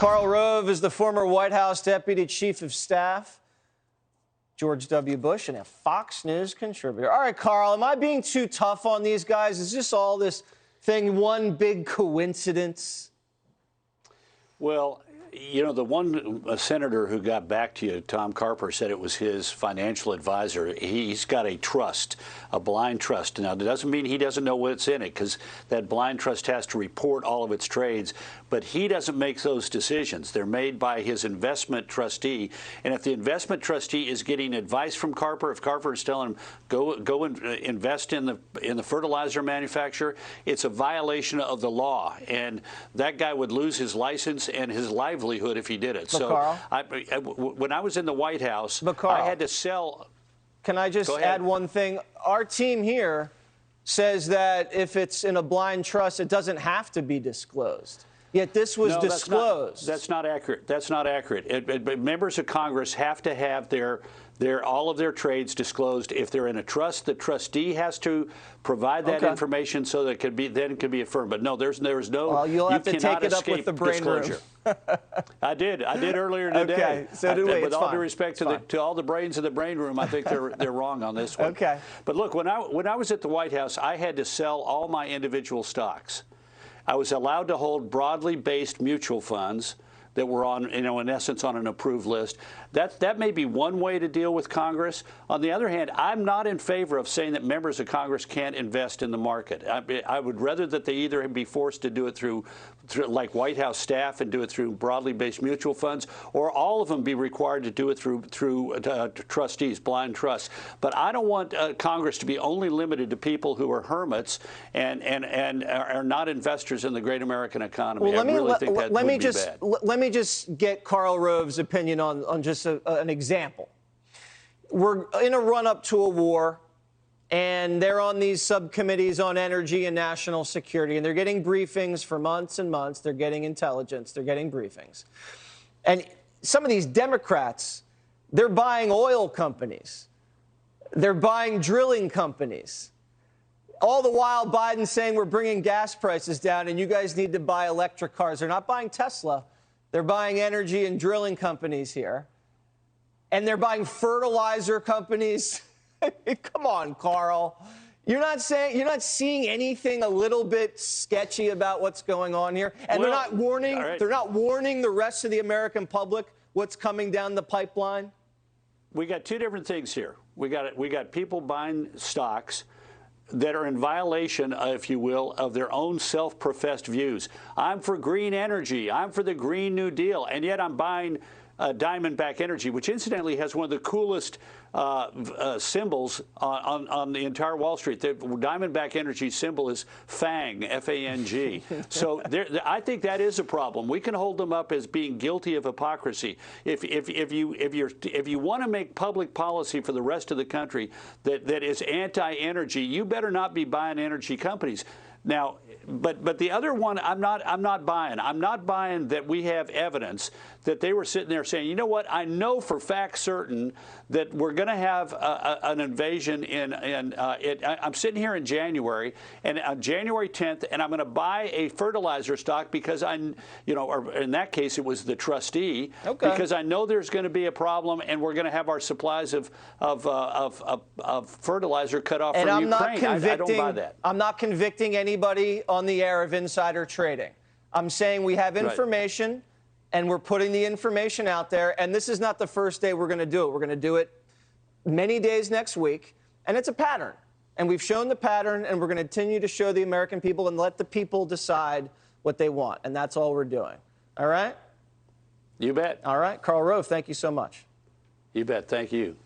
Karl Rove is the former White House Deputy Chief of Staff, George W. Bush, and a Fox News contributor. All right, Karl, am I being too tough on these guys? Is this all this thing one big coincidence? Well, you know, the one senator who got back to you, Tom Carper, said it was his financial advisor. He's got a trust, a blind trust. Now, that doesn't mean he doesn't know what's in it, because that blind trust has to report all of its trades. But he doesn't make those decisions. They're made by his investment trustee. And if the investment trustee is getting advice from Carper, if Carper is telling him, go and invest in the fertilizer manufacturer, it's a violation of the law. And that guy would lose his license and his livelihood if he did it. But so Karl, when I was in the White House, Karl, I had to sell. Can I just add one thing? Our team here says that if it's in a blind trust, it doesn't have to be disclosed. Yet this was disclosed. That's not accurate. That's not accurate. Members of Congress have to have all of their trades disclosed. If they're in a trust, the trustee has to provide that information so that it can be affirmed. But no, there's no. Well, you'll have to take it up with the brain room. I did earlier today. Okay, so do we. With all due respect to all the brains in the brain room, I think they're wrong on this one. Okay. But look, when I was at the White House, I had to sell all my individual stocks. I was allowed to hold broadly based mutual funds that were on, in essence, on an approved list. That may be one way to deal with Congress. On the other hand, I'm not in favor of saying that members of Congress can't invest in the market. I would rather that they either be forced to do it through like White House staff and do it through broadly based mutual funds, or all of them be required to do it through trustees, blind trusts. But I don't want Congress to be only limited to people who are hermits and are not investors in the great American economy. Well, I really think that would be bad. Let me just get Karl Rove's opinion on just an example. We're in a run-up to a war, and they're on these subcommittees on energy and national security, and they're getting briefings for months and months. They're getting intelligence. They're getting briefings. And some of these Democrats, they're buying oil companies. They're buying drilling companies. All the while, Biden's saying we're bringing gas prices down, and you guys need to buy electric cars. They're not buying Tesla. They're buying energy and drilling companies here. And they're buying fertilizer companies. Come on, Karl. You're not seeing anything a little bit sketchy about what's going on here? And they're not warning the rest of the American public what's coming down the pipeline? We got two different things here. We got people buying stocks that are in violation, if you will, of their own self-professed views. I'm for green energy. I'm for the Green New Deal. And yet I'm buying Diamondback Energy, which incidentally has one of the coolest symbols on the entire Wall Street. The Diamondback Energy symbol is FANG, F-A-N-G. So I think that is a problem. We can hold them up as being guilty of hypocrisy. If you want to make public policy for the rest of the country that is anti-energy, you better not be buying energy companies. Now, but the other one, I'm not buying. I'm not buying that we have evidence that they were sitting there saying, you know what, I know for fact certain that we're going to have an invasion I'm sitting here in January, and on January 10th, and I'm going to buy a fertilizer stock because or in that case, it was the trustee, because I know there's going to be a problem, and we're going to have our supplies of fertilizer cut off from Ukraine. I don't buy that. I'm not convicting anybody on the air of insider trading. I'm saying we have information, and we're putting the information out there, and this is not the first day we're going to do it. We're going to do it many days next week, and it's a pattern. And we've shown the pattern, and we're going to continue to show the American people and let the people decide what they want, and that's all we're doing. All right? You bet. All right. Karl Rove, thank you so much. You bet. Thank you.